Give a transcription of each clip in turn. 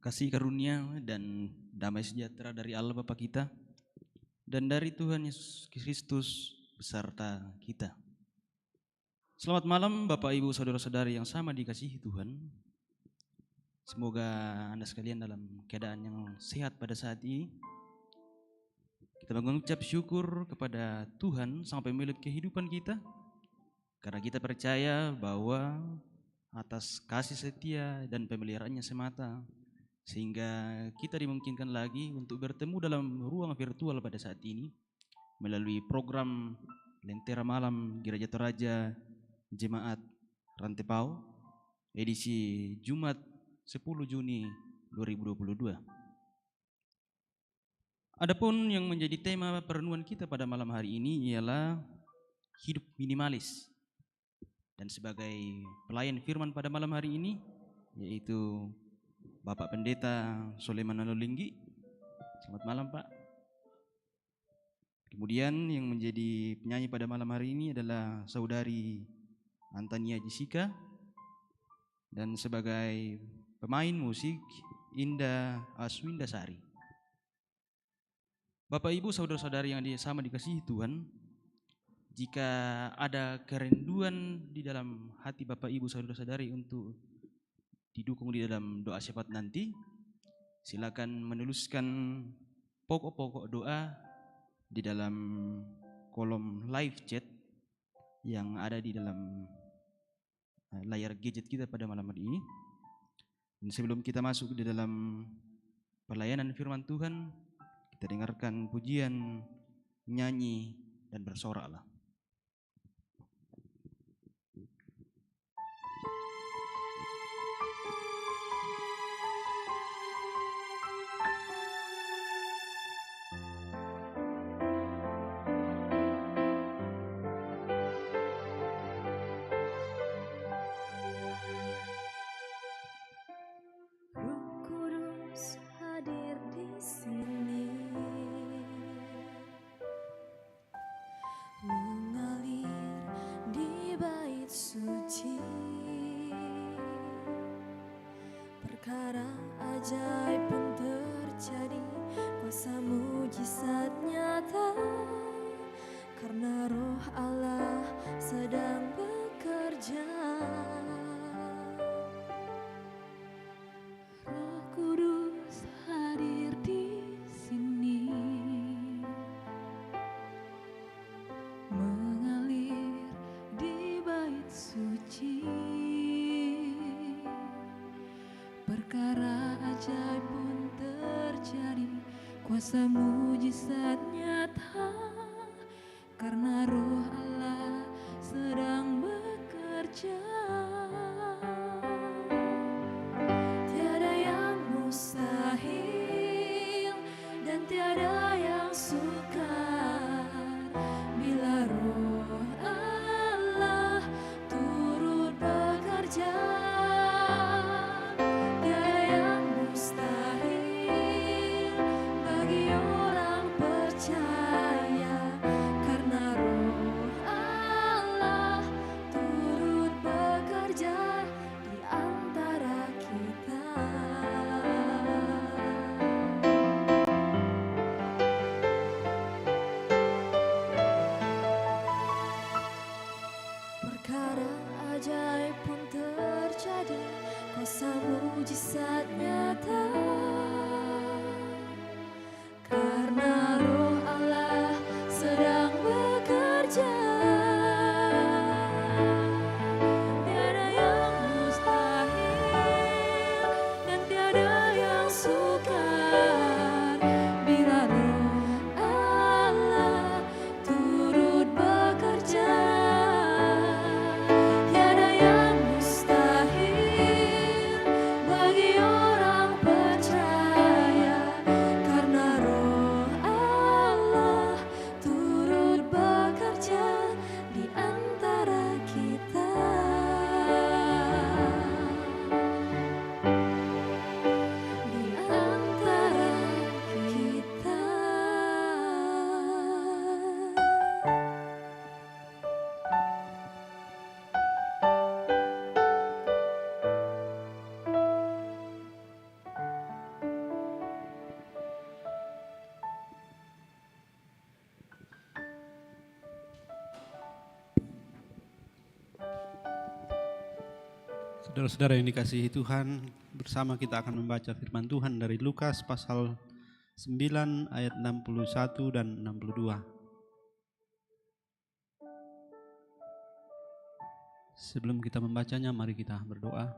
Kasih karunia dan damai sejahtera dari Allah Bapa kita dan dari Tuhan Yesus Kristus beserta kita. Selamat malam Bapak Ibu Saudara-saudari yang sama dikasihi Tuhan. Semoga Anda sekalian dalam keadaan yang sehat pada saat ini. Kita mengucap syukur kepada Tuhan Sang Pemilik kehidupan kita, karena kita percaya bahwa atas kasih setia dan pemeliharaannya semata, sehingga kita dimungkinkan lagi untuk bertemu dalam ruang virtual pada saat ini melalui program Lentera Malam Gereja Toraja Jemaat Rantepau edisi Jumat 10 Juni 2022. Adapun yang menjadi tema perenungan kita pada malam hari ini ialah hidup minimalis. Dan sebagai pelayan firman pada malam hari ini yaitu Bapak Pendeta Soleman Lalolinggi. Selamat malam Pak. Kemudian yang menjadi penyanyi pada malam hari ini adalah Saudari Antania Jessica. Dan sebagai pemain musik Indah Aswindasari. Bapak Ibu saudara-saudari yang sama dikasihi Tuhan, jika ada kerinduan di dalam hati Bapak Ibu saudara-saudari untuk didukung di dalam doa syafaat nanti, silakan menuliskan pokok-pokok doa di dalam kolom live chat yang ada di dalam layar gadget kita pada malam hari ini. Dan sebelum kita masuk di dalam pelayanan firman Tuhan, kita dengarkan pujian, nyanyi, dan bersoraklah. Perkara ajaib pun terjadi, kuasa mujizat nyata, karena Roh Allah sedang bekerja. Roh Kudus hadir di sini, mengalir di bait suci. Perkara ajaib pun terjadi, kuasa mujizat nyata, karena Roh Allah sedang bekerja. Tiada yang mustahil dan tiada yang sukar bila Roh Allah turut bekerja. Percaya karena Roh Allah turut bekerja. Saudara-saudara yang dikasihi Tuhan, bersama kita akan membaca firman Tuhan dari Lukas pasal 9 ayat 61 dan 62. Sebelum kita membacanya, mari kita berdoa.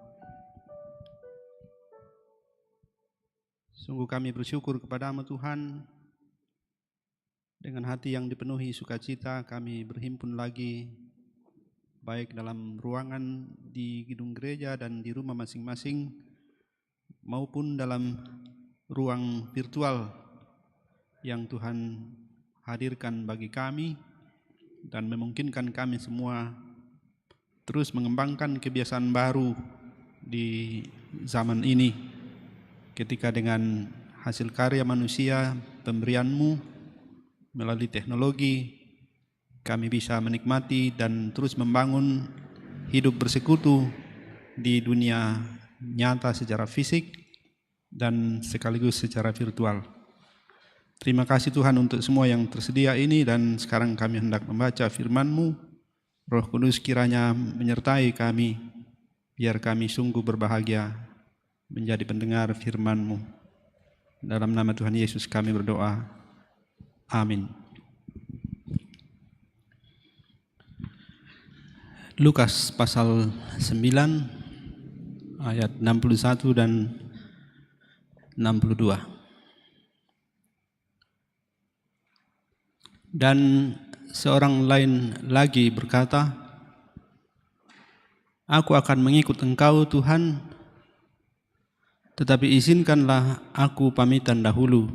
Sungguh kami bersyukur kepadamu Tuhan, dengan hati yang dipenuhi sukacita kami berhimpun lagi, baik dalam ruangan di gedung gereja dan di rumah masing-masing, maupun dalam ruang virtual yang Tuhan hadirkan bagi kami dan memungkinkan kami semua terus mengembangkan kebiasaan baru di zaman ini, ketika dengan hasil karya manusia, pemberian-Mu melalui teknologi, kami bisa menikmati dan terus membangun hidup bersekutu di dunia nyata secara fisik dan sekaligus secara virtual. Terima kasih Tuhan untuk semua yang tersedia ini, dan sekarang kami hendak membaca firman-Mu. Roh Kudus kiranya menyertai kami, biar kami sungguh berbahagia menjadi pendengar firman-Mu. Dalam nama Tuhan Yesus kami berdoa. Amin. Lukas pasal 9 ayat 61 dan 62. Dan seorang lain lagi berkata, "Aku akan mengikut Engkau Tuhan, tetapi izinkanlah aku pamitan dahulu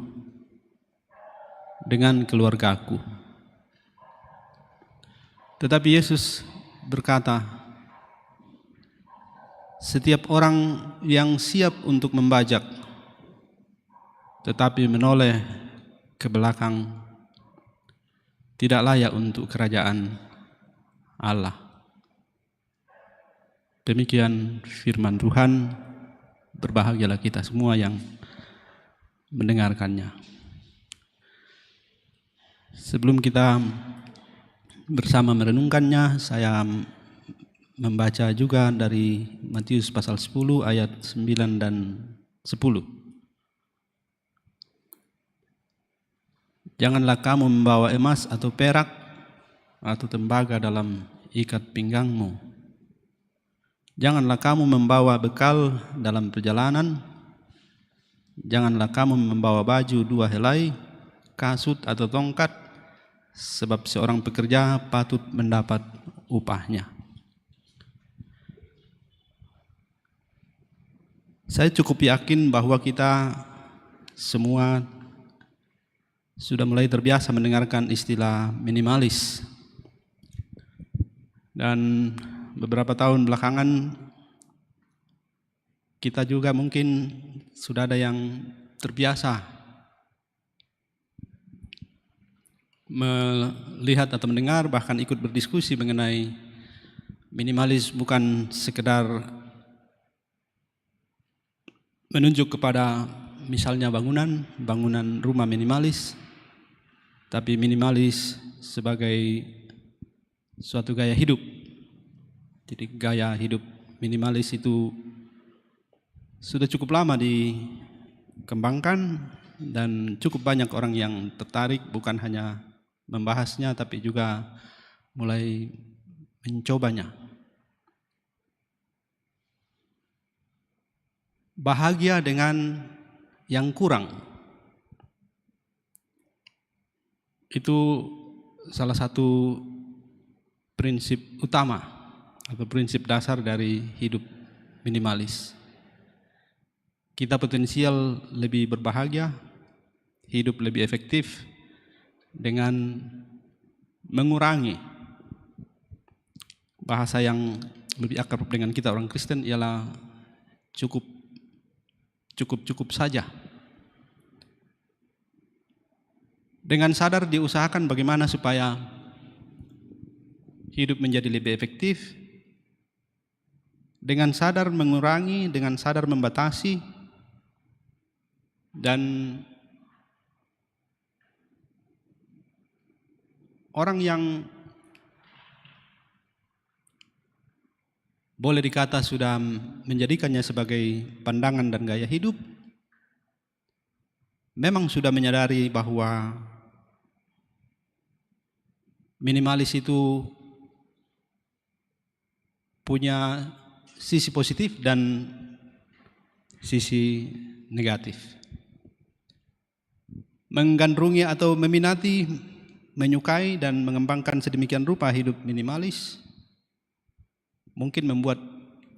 dengan keluargaku." Tetapi Yesus berkata, "Setiap orang yang siap untuk membajak, tetapi menoleh ke belakang, tidak layak untuk kerajaan Allah." Demikian firman Tuhan, berbahagialah kita semua yang mendengarkannya. Sebelum kita bersama merenungkannya, saya membaca juga dari Matius pasal 10 ayat 9 dan 10. "Janganlah kamu membawa emas atau perak atau tembaga dalam ikat pinggangmu. Janganlah kamu membawa bekal dalam perjalanan. Janganlah kamu membawa baju 2 helai, kasut atau tongkat, sebab seorang pekerja patut mendapat upahnya." Saya cukup yakin bahwa kita semua sudah mulai terbiasa mendengarkan istilah minimalis. Dan beberapa tahun belakangan kita juga mungkin sudah ada yang terbiasa melihat atau mendengar, bahkan ikut berdiskusi mengenai minimalis bukan sekedar menunjuk kepada misalnya bangunan rumah minimalis, tapi minimalis sebagai suatu gaya hidup. Jadi gaya hidup minimalis itu sudah cukup lama dikembangkan dan cukup banyak orang yang tertarik, bukan hanya membahasnya tapi juga mulai mencobanya. Bahagia dengan yang kurang, itu salah satu prinsip utama atau prinsip dasar dari hidup minimalis. Kita potensial lebih berbahagia, hidup lebih efektif dengan mengurangi. Bahasa yang lebih akrab dengan kita orang Kristen ialah cukup saja. Dengan sadar diusahakan bagaimana supaya hidup menjadi lebih efektif, dengan sadar mengurangi, dengan sadar membatasi, dan orang yang boleh dikata sudah menjadikannya sebagai pandangan dan gaya hidup, memang sudah menyadari bahwa minimalis itu punya sisi positif dan sisi negatif. Menggandrungi atau meminati, menyukai dan mengembangkan sedemikian rupa hidup minimalis mungkin membuat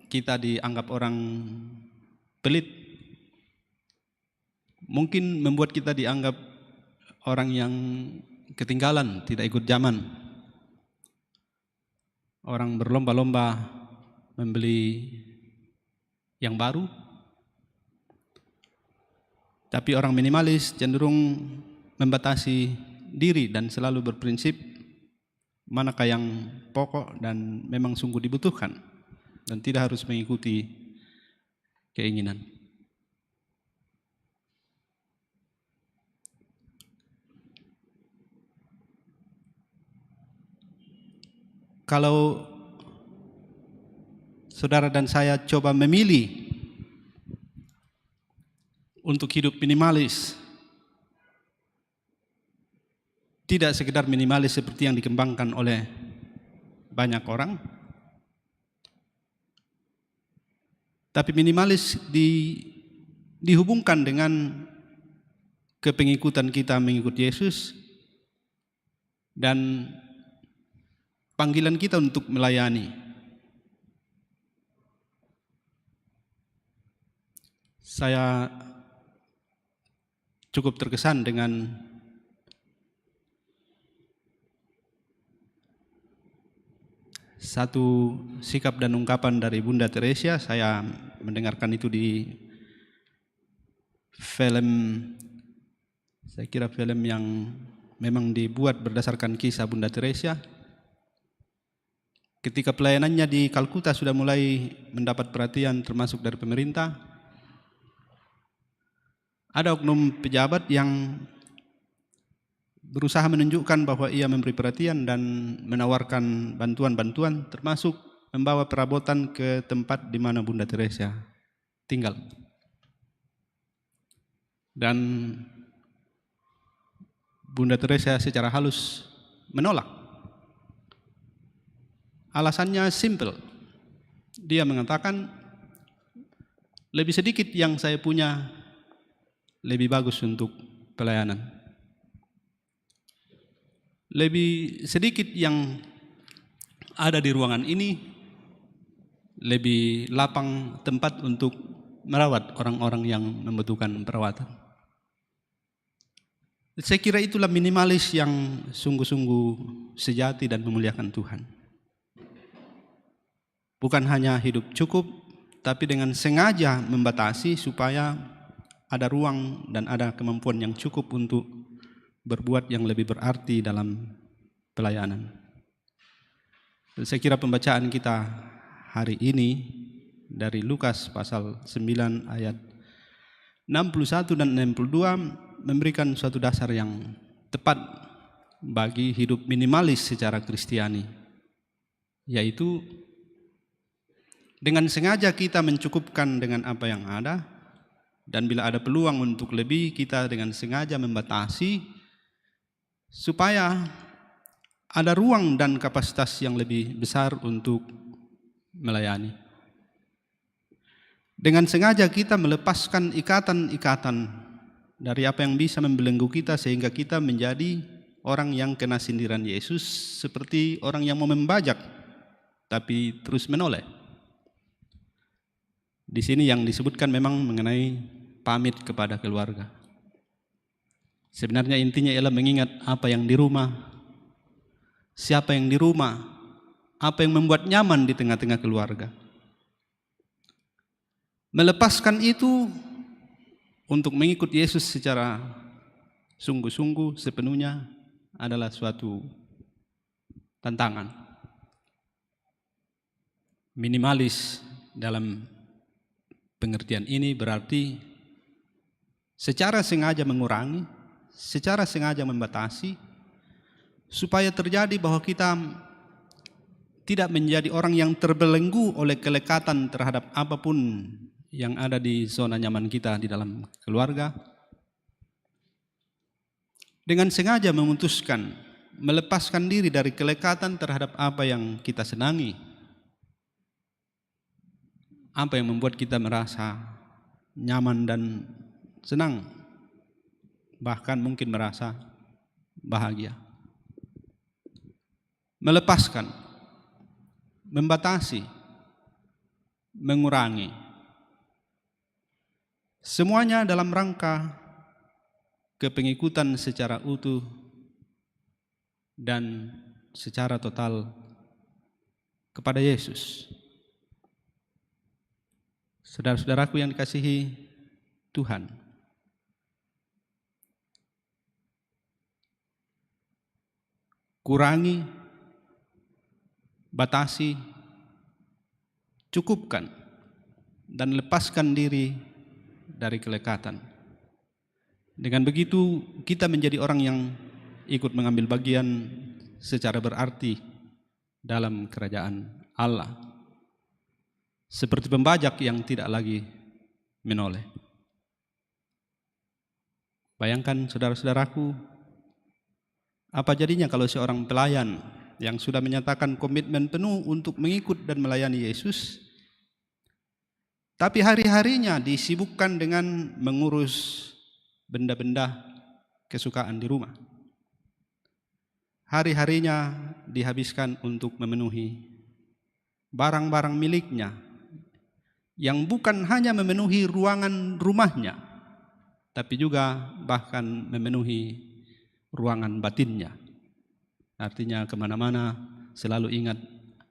kita dianggap orang pelit, mungkin membuat kita dianggap orang yang ketinggalan, tidak ikut zaman. Orang berlomba-lomba membeli yang baru, tapi orang minimalis cenderung membatasi diri dan selalu berprinsip manakah yang pokok dan memang sungguh dibutuhkan dan tidak harus mengikuti keinginan. Kalau saudara dan saya coba memilih untuk hidup minimalis, tidak sekedar minimalis seperti yang dikembangkan oleh banyak orang, tapi minimalis dihubungkan dengan kepengikutan kita mengikuti Yesus dan panggilan kita untuk melayani. Saya cukup terkesan dengan satu sikap dan ungkapan dari Bunda Teresa. Saya mendengarkan itu di film, saya kira film yang memang dibuat berdasarkan kisah Bunda Teresa. Ketika pelayanannya di Kalkuta sudah mulai mendapat perhatian termasuk dari pemerintah, ada oknum pejabat yang berusaha menunjukkan bahwa ia memberi perhatian dan menawarkan bantuan-bantuan, termasuk membawa perabotan ke tempat di mana Bunda Teresa tinggal. Dan Bunda Teresa secara halus menolak. Alasannya simple. Dia mengatakan, lebih sedikit yang saya punya lebih bagus untuk pelayanan. Lebih sedikit yang ada di ruangan ini lebih lapang tempat untuk merawat orang-orang yang membutuhkan perawatan. Saya kira itulah minimalis yang sungguh-sungguh sejati dan memuliakan Tuhan. Bukan hanya hidup cukup, tapi dengan sengaja membatasi supaya ada ruang dan ada kemampuan yang cukup untuk berbuat yang lebih berarti dalam pelayanan. Saya kira pembacaan kita hari ini dari Lukas pasal 9 ayat 61 dan 62 memberikan suatu dasar yang tepat bagi hidup minimalis secara Kristiani, yaitu dengan sengaja kita mencukupkan dengan apa yang ada, dan bila ada peluang untuk lebih, kita dengan sengaja membatasi supaya ada ruang dan kapasitas yang lebih besar untuk melayani. Dengan sengaja kita melepaskan ikatan-ikatan dari apa yang bisa membelenggu kita sehingga kita menjadi orang yang kena sindiran Yesus, seperti orang yang mau membajak tapi terus menoleh. Di sini yang disebutkan memang mengenai pamit kepada keluarga. Sebenarnya intinya ialah mengingat apa yang di rumah, siapa yang di rumah, apa yang membuat nyaman di tengah-tengah keluarga. Melepaskan itu untuk mengikut Yesus secara sungguh-sungguh sepenuhnya adalah suatu tantangan. Minimalis dalam pengertian ini berarti secara sengaja mengurangi, secara sengaja membatasi, supaya terjadi bahwa kita tidak menjadi orang yang terbelenggu oleh kelekatan terhadap apapun yang ada di zona nyaman kita di dalam keluarga, dengan sengaja memutuskan melepaskan diri dari kelekatan terhadap apa yang kita senangi, apa yang membuat kita merasa nyaman dan senang, bahkan mungkin merasa bahagia. Melepaskan, membatasi, mengurangi, semuanya dalam rangka kepengikutan secara utuh dan secara total kepada Yesus. Saudara-saudaraku yang dikasihi Tuhan, kurangi, batasi, cukupkan, dan lepaskan diri dari kelekatan. Dengan begitu kita menjadi orang yang ikut mengambil bagian secara berarti dalam kerajaan Allah, seperti pembajak yang tidak lagi menoleh. Bayangkan saudara-saudaraku, apa jadinya kalau seorang pelayan yang sudah menyatakan komitmen penuh untuk mengikut dan melayani Yesus, tapi hari-harinya disibukkan dengan mengurus benda-benda kesukaan di rumah. Hari-harinya dihabiskan untuk memenuhi barang-barang miliknya yang bukan hanya memenuhi ruangan rumahnya, tapi juga bahkan memenuhi ruangan batinnya. Artinya kemana-mana selalu ingat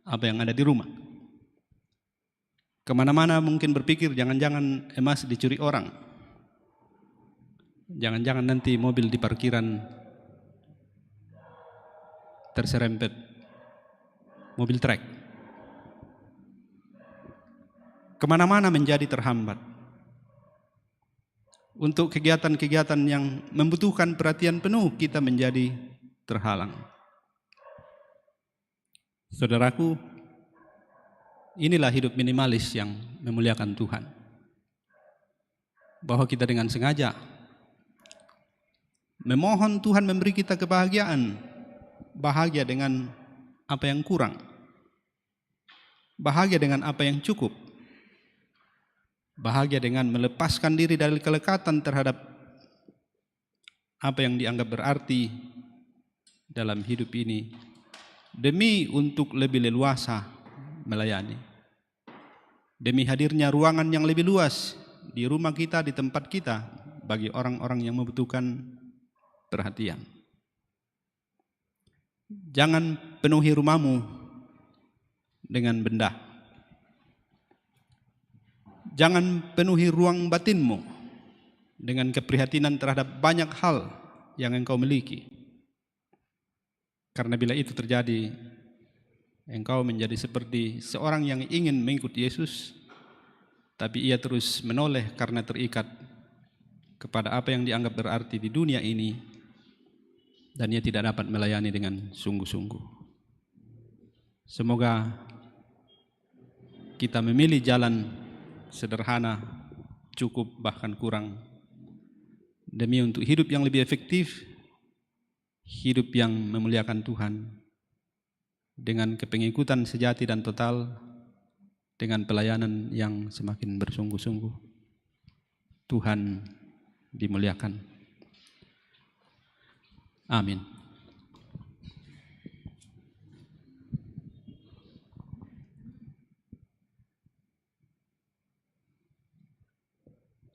apa yang ada di rumah. Kemana-mana mungkin berpikir jangan-jangan emas dicuri orang. Jangan-jangan nanti mobil di parkiran terserempet mobil trek. Kemana-mana menjadi terhambat. Untuk kegiatan-kegiatan yang membutuhkan perhatian penuh kita menjadi terhalang. Saudaraku, inilah hidup minimalis yang memuliakan Tuhan. Bahwa kita dengan sengaja memohon Tuhan memberi kita kebahagiaan, bahagia dengan apa yang kurang, bahagia dengan apa yang cukup, bahagia dengan melepaskan diri dari kelekatan terhadap apa yang dianggap berarti dalam hidup ini, demi untuk lebih leluasa melayani, demi hadirnya ruangan yang lebih luas di rumah kita, di tempat kita, bagi orang-orang yang membutuhkan perhatian. Jangan penuhi rumahmu dengan benda. Jangan penuhi ruang batinmu dengan keprihatinan terhadap banyak hal yang engkau miliki. Karena bila itu terjadi, engkau menjadi seperti seorang yang ingin mengikuti Yesus, tapi ia terus menoleh karena terikat kepada apa yang dianggap berarti di dunia ini, dan ia tidak dapat melayani dengan sungguh-sungguh. Semoga kita memilih jalan sederhana, cukup bahkan kurang, demi untuk hidup yang lebih efektif, hidup yang memuliakan Tuhan, dengan kepengikutan sejati dan total, dengan pelayanan yang semakin bersungguh-sungguh. Tuhan dimuliakan. Amin.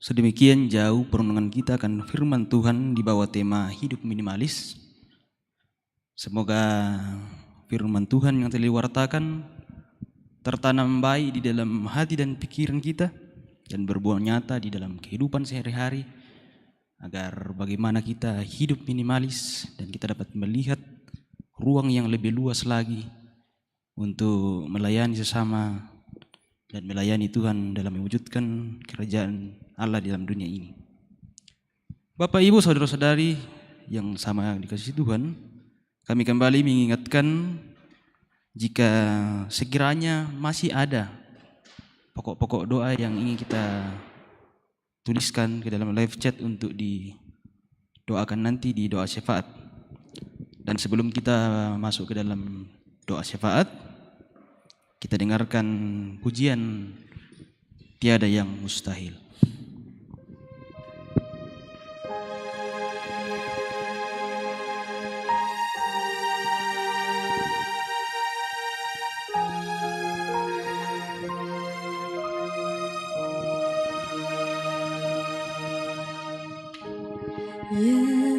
Sedemikian jauh perenungan kita akan firman Tuhan di bawah tema hidup minimalis. Semoga firman Tuhan yang telah diwartakan tertanam baik di dalam hati dan pikiran kita dan berbuah nyata di dalam kehidupan sehari-hari, agar bagaimana kita hidup minimalis dan kita dapat melihat ruang yang lebih luas lagi untuk melayani sesama dan melayani Tuhan dalam mewujudkan kerajaan Allah di dalam dunia ini. Bapak, Ibu, saudara-saudari yang sama dikasihi Tuhan, kami kembali mengingatkan Jika sekiranya masih ada pokok-pokok doa yang ingin kita tuliskan ke dalam live chat untuk didoakan nanti di doa syafaat. Dan sebelum kita masuk ke dalam doa syafaat, kita dengarkan pujian Tiada yang Mustahil.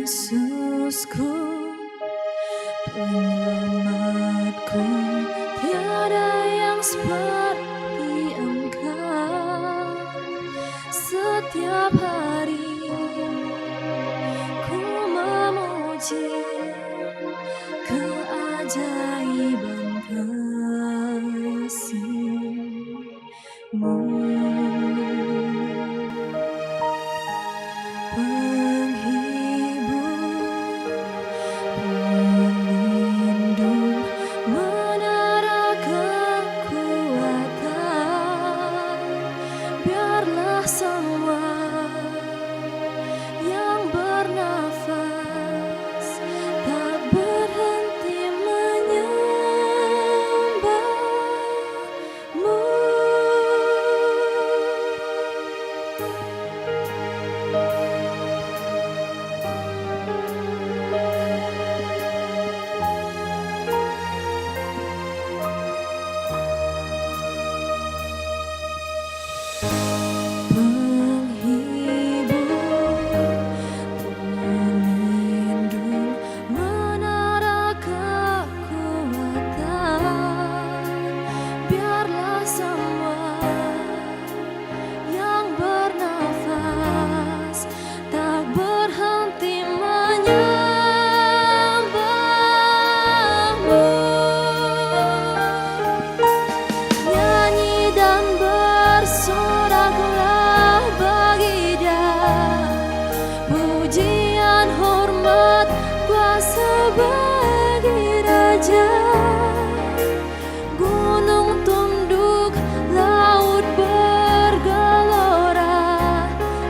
Yesusku, penyelamatku, tiada yang seperti Engkau. Setiap hari ku memuji keajaiban kasih-Mu. Pelindung, menara kekuatan, biarlah semua yang bernafas tak berhenti menyembah-Mu. Pelindung, menara kekuatan, biarlah semua yang bernafas tak berhenti menyembah-Mu. Nyanyi dan bersoraklah bagi Dia, pujian, hormat, kuasa bagi Raja. Gunung tunduk, laut bergelora,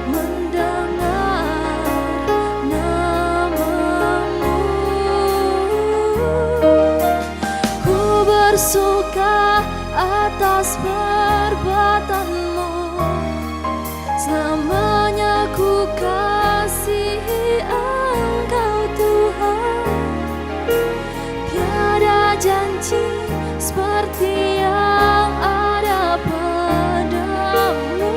mendengar nama-Mu. Ku bersuka atas perbuatan-Mu, selamanya ku kasihi Engkau Tuhan. Tiada janji seperti yang ada padamu.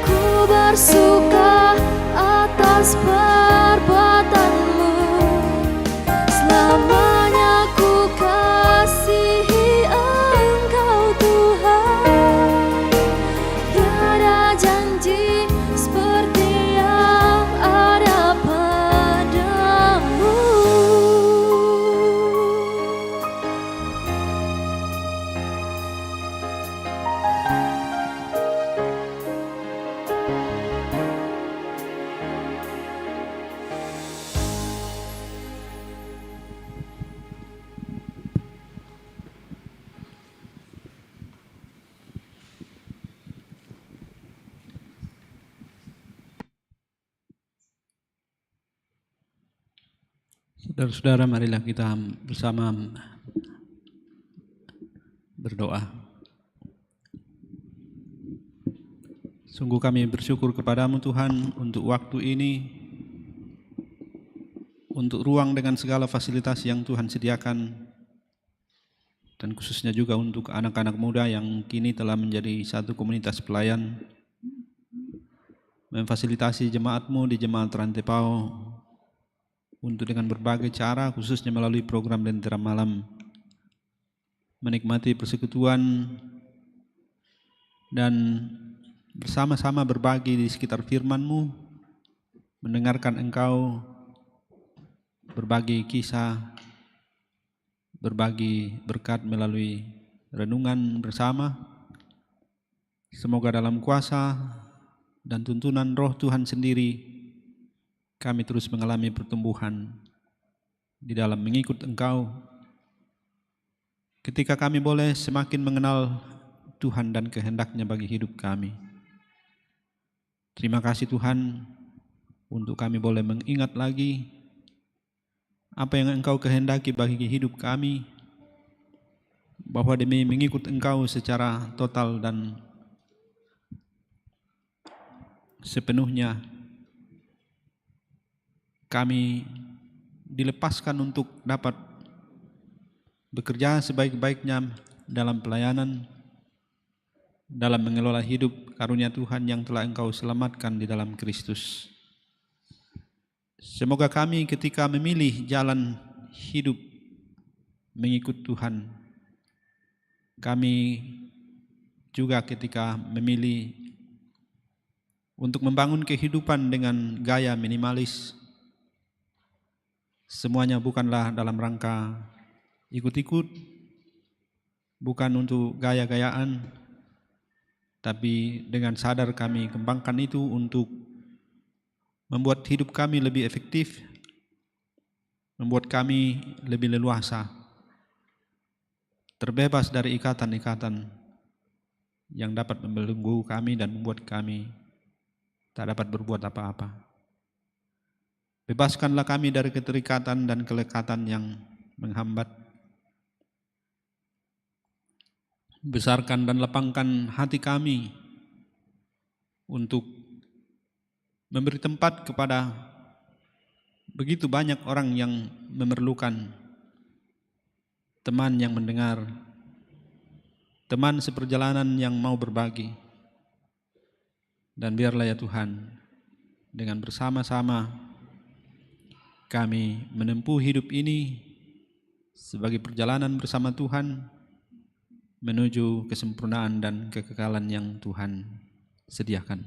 Ku bersuka atas perbuatan-Mu, selamanya ku kasihi Engkau Tuhan. Tiada janji seperti yang ada padamu. Saudara-saudara, marilah kita bersama berdoa. Sungguh kami bersyukur kepadamu Tuhan untuk waktu ini, untuk ruang dengan segala fasilitas yang Tuhan sediakan, dan khususnya juga untuk anak-anak muda yang kini telah menjadi satu komunitas pelayan, memfasilitasi jemaat-Mu di Jemaat Rantepao untuk dengan berbagai cara, khususnya melalui program Lentera Malam, menikmati persekutuan dan bersama-sama berbagi di sekitar firman-Mu, mendengarkan Engkau, berbagi kisah, berbagi berkat melalui renungan bersama. Semoga dalam kuasa dan tuntunan Roh Tuhan sendiri, kami terus mengalami pertumbuhan di dalam mengikut Engkau, ketika kami boleh semakin mengenal Tuhan dan kehendak-Nya bagi hidup kami. Terima kasih Tuhan untuk kami boleh mengingat lagi apa yang Engkau kehendaki bagi hidup kami, bahwa demi mengikut Engkau secara total dan sepenuhnya, kami dilepaskan untuk dapat bekerja sebaik-baiknya dalam pelayanan, dalam mengelola hidup karunia Tuhan yang telah Engkau selamatkan di dalam Kristus. Semoga kami ketika memilih jalan hidup mengikut Tuhan, kami juga ketika memilih untuk membangun kehidupan dengan gaya minimalis, semuanya bukanlah dalam rangka ikut-ikut, bukan untuk gaya-gayaan, tapi dengan sadar kami kembangkan itu untuk membuat hidup kami lebih efektif, membuat kami lebih leluasa, terbebas dari ikatan-ikatan yang dapat membelenggu kami dan membuat kami tak dapat berbuat apa-apa. Bebaskanlah kami dari keterikatan dan kelekatan yang menghambat. Besarkan dan lapangkan hati kami untuk memberi tempat kepada begitu banyak orang yang memerlukan teman yang mendengar, teman seperjalanan yang mau berbagi. Dan biarlah ya Tuhan, dengan bersama-sama kami menempuh hidup ini sebagai perjalanan bersama Tuhan menuju kesempurnaan dan kekekalan yang Tuhan sediakan.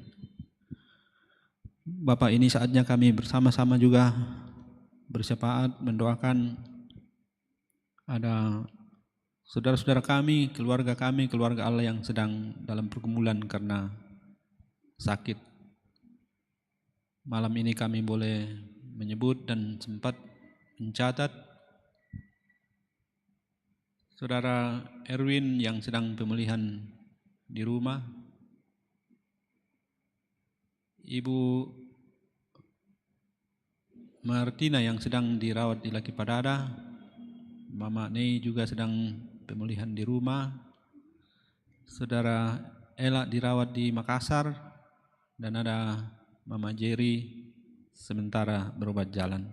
Bapa, ini saatnya kami bersama-sama juga bersyafaat mendoakan ada saudara-saudara kami, keluarga Allah yang sedang dalam pergumulan karena sakit. Malam ini kami boleh menyebut dan sempat mencatat Saudara Erwin yang sedang pemulihan di rumah, Ibu Martina yang sedang dirawat di Laki Padada, Mama Nei juga sedang pemulihan di rumah, Saudara Ella dirawat di Makassar, dan ada Mama Jerry sementara berobat jalan.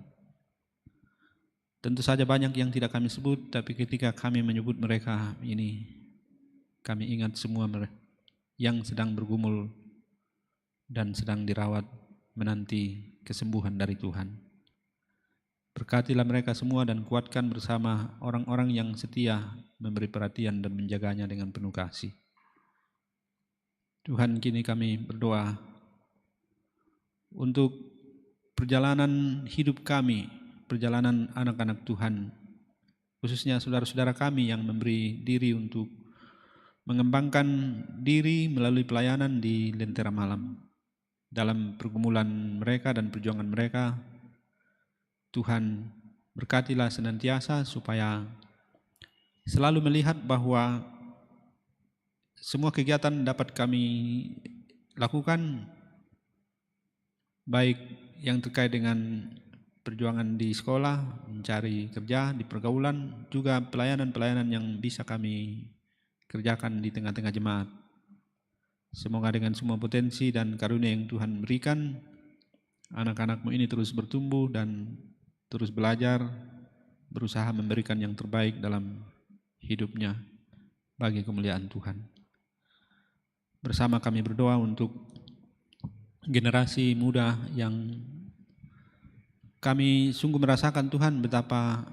Tentu saja banyak yang tidak kami sebut, tapi ketika kami menyebut mereka ini, kami ingat semua mereka yang sedang bergumul dan sedang dirawat menanti kesembuhan dari Tuhan. Berkatilah mereka semua dan kuatkan bersama orang-orang yang setia memberi perhatian dan menjaganya dengan penuh kasih. Tuhan, kini kami berdoa untuk perjalanan hidup kami, perjalanan anak-anak Tuhan, khususnya saudara-saudara kami yang memberi diri untuk mengembangkan diri melalui pelayanan di Lentera Malam. Dalam pergumulan mereka dan perjuangan mereka, Tuhan berkatilah senantiasa supaya selalu melihat bahwa semua kegiatan dapat kami lakukan, baik yang terkait dengan perjuangan di sekolah, mencari kerja, di pergaulan, juga pelayanan-pelayanan yang bisa kami kerjakan di tengah-tengah jemaat. Semoga dengan semua potensi dan karunia yang Tuhan berikan, anak-anak-Mu ini terus bertumbuh dan terus belajar, berusaha memberikan yang terbaik dalam hidupnya bagi kemuliaan Tuhan. Bersama kami berdoa untuk generasi muda yang kami sungguh merasakan Tuhan betapa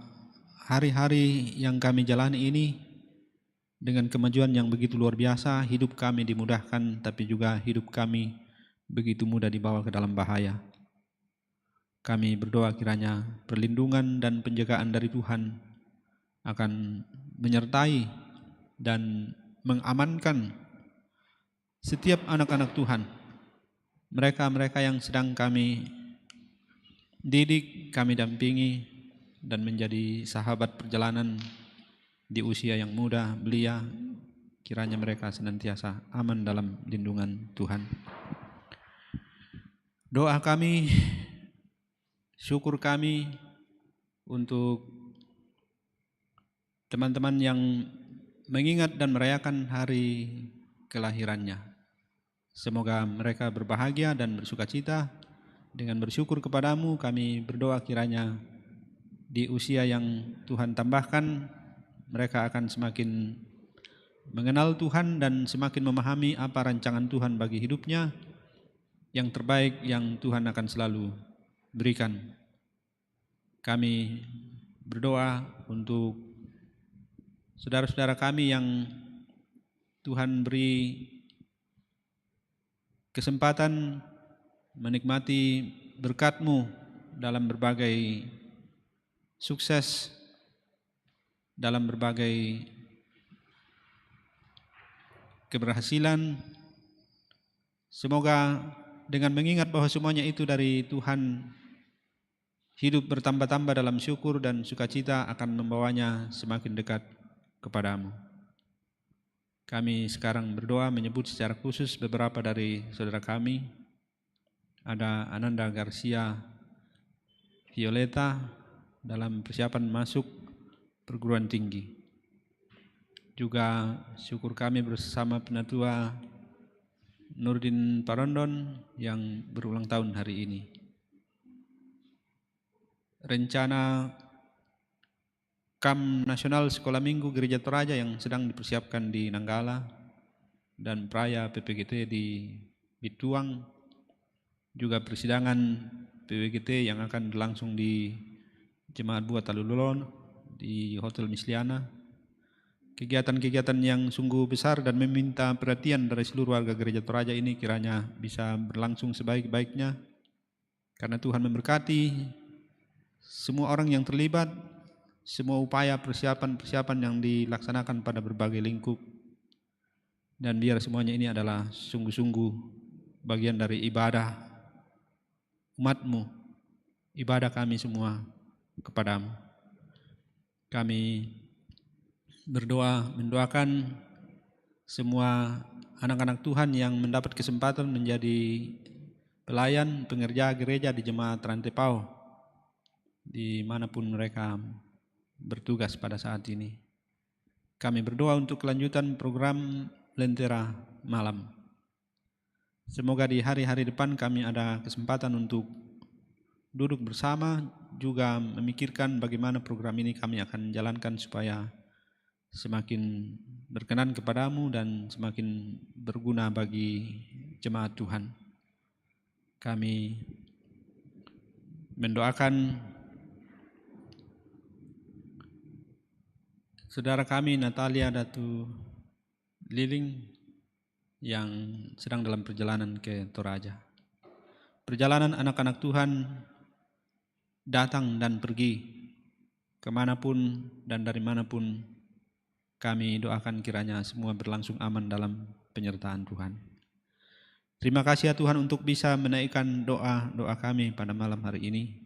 hari-hari yang kami jalani ini dengan kemajuan yang begitu luar biasa, hidup kami dimudahkan, tapi juga hidup kami begitu mudah dibawa ke dalam bahaya. Kami berdoa kiranya perlindungan dan penjagaan dari Tuhan akan menyertai dan mengamankan setiap anak-anak Tuhan, mereka-mereka yang sedang kami didik, kami dampingi, dan menjadi sahabat perjalanan di usia yang muda belia. Kiranya mereka senantiasa aman dalam lindungan Tuhan. Doa kami, syukur kami untuk teman-teman yang mengingat dan merayakan hari kelahirannya. Semoga mereka berbahagia dan bersukacita. Dengan bersyukur kepadamu, kami berdoa kiranya di usia yang Tuhan tambahkan, mereka akan semakin mengenal Tuhan dan semakin memahami apa rancangan Tuhan bagi hidupnya, yang terbaik yang Tuhan akan selalu berikan. Kami berdoa untuk saudara-saudara kami yang Tuhan beri kesempatan menikmati berkat-Mu dalam berbagai sukses, dalam berbagai keberhasilan. Semoga dengan mengingat bahwa semuanya itu dari Tuhan, hidup bertambah-tambah dalam syukur dan sukacita akan membawanya semakin dekat kepadamu. Kami sekarang berdoa menyebut secara khusus beberapa dari saudara kami. Ada Ananda Garcia Violeta dalam persiapan masuk perguruan tinggi. Juga syukur kami bersama Penatua Nurdin Parondon yang berulang tahun hari ini. Rencana KAM Nasional Sekolah Minggu Gereja Toraja yang sedang dipersiapkan di Nanggala dan Praya PPGT di Bituang, juga persidangan PPGT yang akan berlangsung di Jemaat Bua Talululon di Hotel Misliana. Kegiatan-kegiatan yang sungguh besar dan meminta perhatian dari seluruh warga Gereja Toraja ini kiranya bisa berlangsung sebaik-baiknya, karena Tuhan memberkati semua orang yang terlibat, semua upaya persiapan-persiapan yang dilaksanakan pada berbagai lingkup, dan biar semuanya ini adalah sungguh-sungguh bagian dari ibadah umat-Mu, ibadah kami semua kepadamu. Kami berdoa, mendoakan semua anak-anak Tuhan yang mendapat kesempatan menjadi pelayan, pengerja gereja di Jemaat Rantepao, dimanapun mereka bertugas pada saat ini. Kami berdoa untuk kelanjutan program Lentera Malam. Semoga di hari-hari depan kami ada kesempatan untuk duduk bersama, juga memikirkan bagaimana program ini kami akan jalankan supaya semakin berkenan kepadamu dan semakin berguna bagi jemaat Tuhan. Kami mendoakan saudara kami Natalia Datu Liling yang sedang dalam perjalanan ke Toraja. Perjalanan anak-anak Tuhan datang dan pergi kemanapun dan dari manapun. Kami doakan kiranya semua berlangsung aman dalam penyertaan Tuhan. Terima kasih ya Tuhan untuk bisa menaikkan doa-doa kami pada malam hari ini.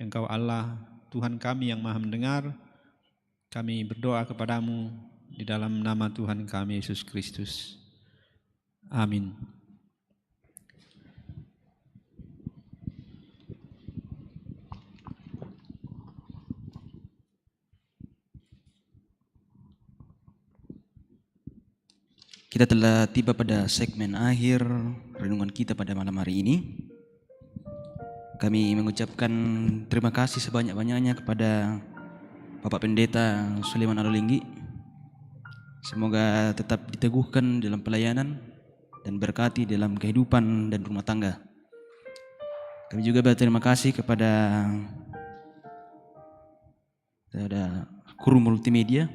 Engkau Allah, Tuhan kami yang Maha mendengar. Kami berdoa kepadamu di dalam nama Tuhan kami Yesus Kristus. Amin. Kita telah tiba pada segmen akhir renungan kita pada malam hari ini. Kami mengucapkan terima kasih sebanyak-banyaknya kepada Bapak Pendeta Suleman Alolinggi. Semoga tetap diteguhkan dalam pelayanan dan berkati dalam kehidupan dan rumah tangga. Kami juga berterima kasih kepada kru multimedia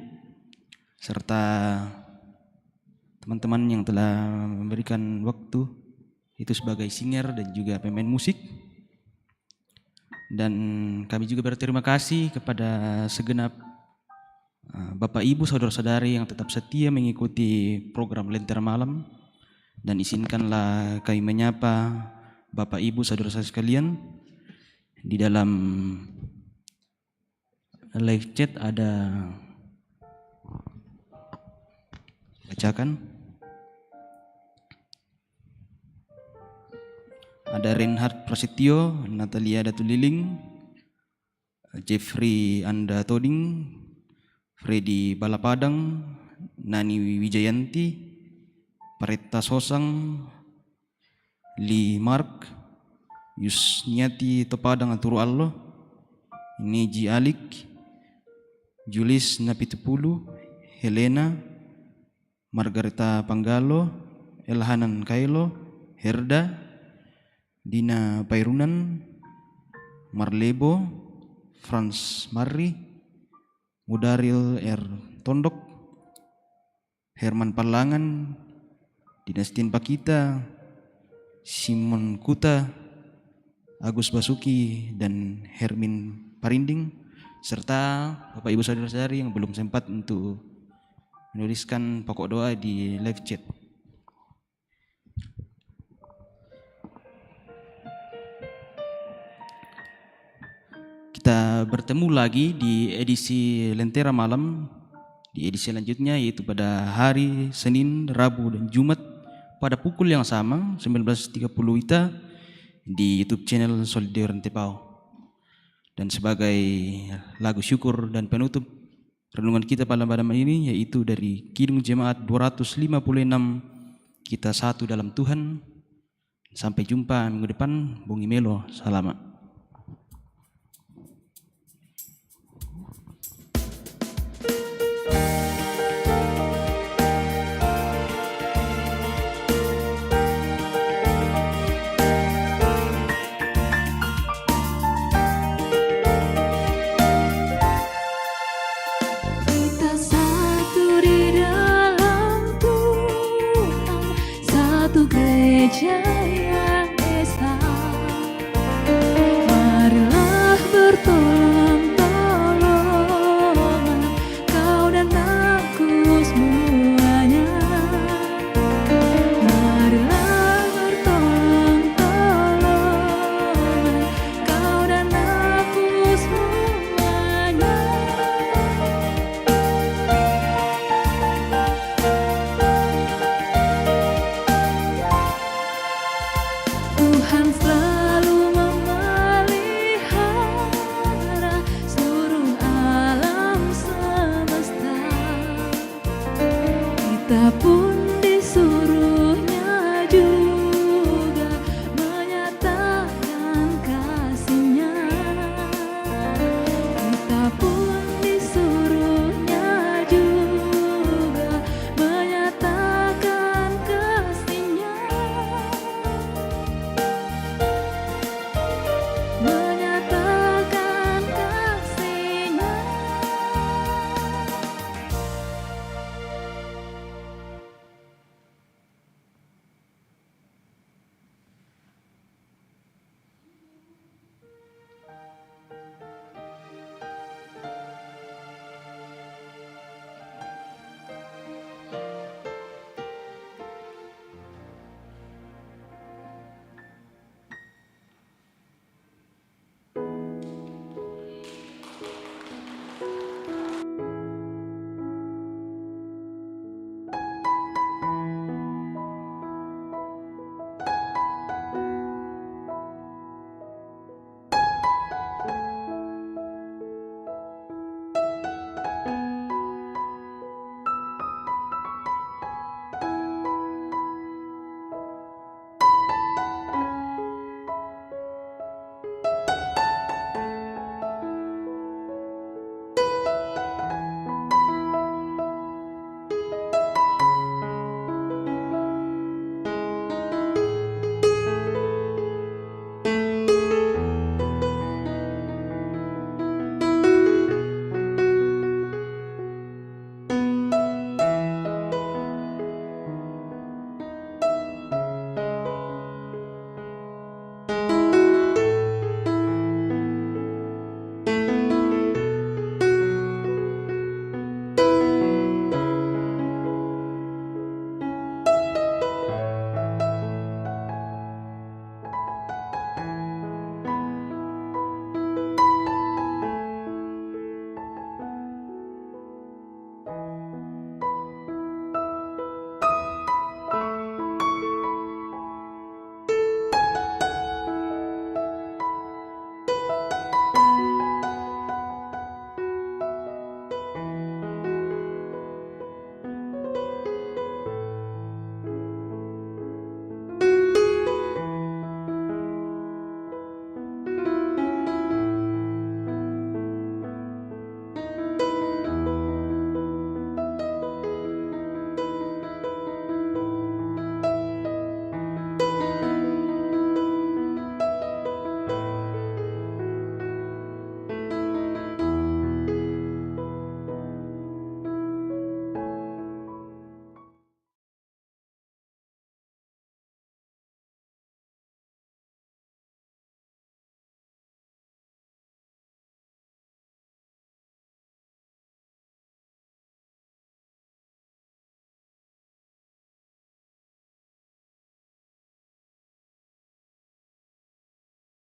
serta teman-teman yang telah memberikan waktu itu sebagai singer dan juga pemain musik. Dan kami juga berterima kasih kepada segenap Bapak Ibu saudara-saudari yang tetap setia mengikuti program Lentera Malam. Dan izinkanlah kami menyapa Bapak Ibu saudara-saudara sekalian Di dalam live chat ada, bacakan. Ada Reinhard Prasetyo, Natalia Datuliling, Jeffrey Anda Toding, Freddy Balapadang, Nani Wijayanti, Paretta Sosang, Lee Mark, Yusniati Topadang Aturu Allo, Niji Alik, Julis Napitupulu, Helena, Margareta Panggalo, Elhanan Kailo, Herda, Dina Pairunan, Marlebo, Franz Marri, Mudaril R. Tondok, Herman Palangan, Dinastin Pakita, Simon Kuta, Agus Basuki, dan Hermin Parinding, serta Bapak Ibu Saudara-saudari yang belum sempat untuk menuliskan pokok doa di live chat. Kita bertemu lagi di edisi Lentera Malam, di edisi selanjutnya yaitu pada hari Senin, Rabu, dan Jumat pada pukul yang sama 19.30 WITA di YouTube channel Solidar Rentepao. Dan sebagai lagu syukur dan penutup renungan kita pada malam ini yaitu dari Kidung Jemaat 256, Kita Satu Dalam Tuhan. Sampai jumpa minggu depan. Bungi Melo, salamat. Gereja yang esa, marilah bertolong-tolongan kau dan aku semuanya. Marilah bertolong-tolongan kau dan aku semuanya. Tuhan selalu memelihara seluruh alam semesta. Kita pun disuruh